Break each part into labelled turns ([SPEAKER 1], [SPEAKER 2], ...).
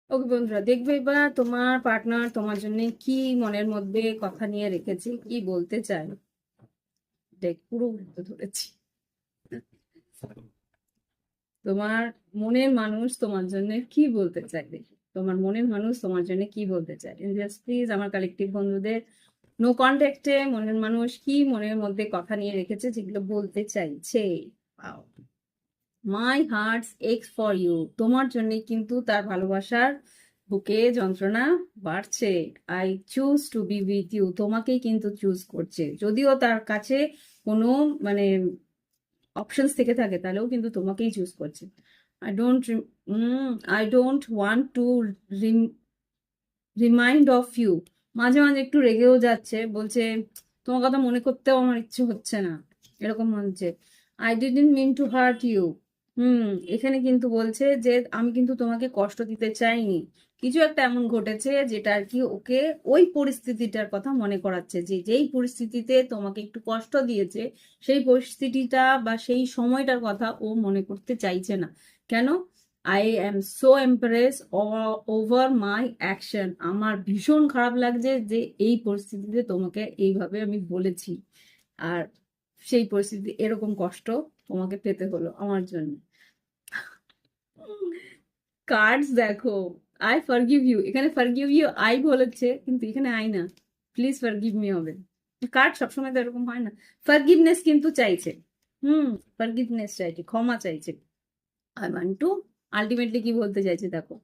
[SPEAKER 1] ওকে বন্ধুরা, দেখবে এবার তোমার পার্টনার তোমার জন্য কি মনের মধ্যে কথা নিয়ে রেখেছে, কি বলতে চায়। দেখ, পুরো উল্টো ধরেছি। তোমার মনের মানুষ তোমার জন্য কি বলতে চায়, দেখি তোমার মনের মানুষ তোমার জন্য কি বলতে চায়। জাস্ট প্লিজ আমার কালেকটিভ বন্ধুদের নো কন্ট্যাক্টে মনের মানুষ কি মনের মধ্যে কথা নিয়ে রেখেছে, যেগুলো বলতে চাইছে। My hearts aches for you, তোমার জন্য কিন্তু তার ভালোবাসার বুকে যন্ত্রণা বাড়ছে। I choose to be with you, তোমাকেই কিন্তু চুজ করছে। যদিও তার কাছে কোনো মানে অপশনস থেকে থাকে, তাহলেও কিন্তু তোমাকেই চুজ করছে। I don't I don't want to remind of you, মাঝে মাঝে একটু রেগেও যাচ্ছে, বলছে তোমার কথা মনে করতেও আমার ইচ্ছে হচ্ছে না, এরকম হচ্ছে। I didn't mean to hurt you, hmm, এখানে কিন্তু বলছে যে আমি কিন্তু তোমাকে কষ্ট দিতে চাইনি। কিছু একটা এমন ঘটেছে যেটা আর কি ওকে ওই পরিস্থিতিটার কথা মনে করাচ্ছে, যে যেই পরিস্থিতিতে তোমাকে একটু কষ্ট দিয়েছে, সেই পরিস্থিতিটা বা সেই সময়টার কথা ও মনে করতে চাইছে না। কেন? I am so impressed over my action, আমার ভীষণ খারাপ লাগছে যে এই পরিস্থিতিতে তোমাকে এইভাবে আমি বলেছি, আর সেই পরিস্থিতি এরকম কষ্ট তোমাকে পেতে হলো আমার জন্য। কার্ডস দেখো, আই ফরগিভ ইউ, এখানে ফরগিভ ইউ আই বলেছে, কিন্তু এখানে আই না, প্লিজ ফরগিভ মি হবে। কার্ড সবসময় তো এরকম হয় না। ফরগিভনেস কিন্তু চাইছে, হুম, ফরগিভনেস চাইছে, ক্ষমা চাইছে। আই ওয়ান্ট টু, আলটিমেটলি কি বলতে চাইছে দেখো,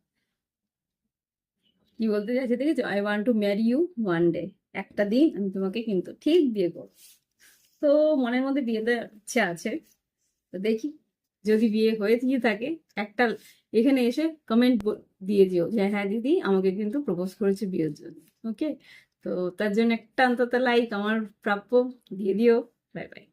[SPEAKER 1] কি বলতে চাইছে দেখেছো, I want to marry you one day, একটা দিন আমি তোমাকে কিন্তু ঠিক বিয়ে করবো। তো মনের মধ্যে বিয়ে দেওয়ার ইচ্ছে আছে, তো দেখি যদি বিয়ে হয়ে গিয়ে থাকে, একটা এখানে এসে কমেন্ট দিয়ে দিও যে হ্যাঁ দিদি আমাকে কিন্তু প্রপোজ করেছে বিয়ের জন্য। ওকে, তো তার জন্য একটা অন্তত লাইক আমার প্রাপ্য, দিয়ে দিও। Bye bye.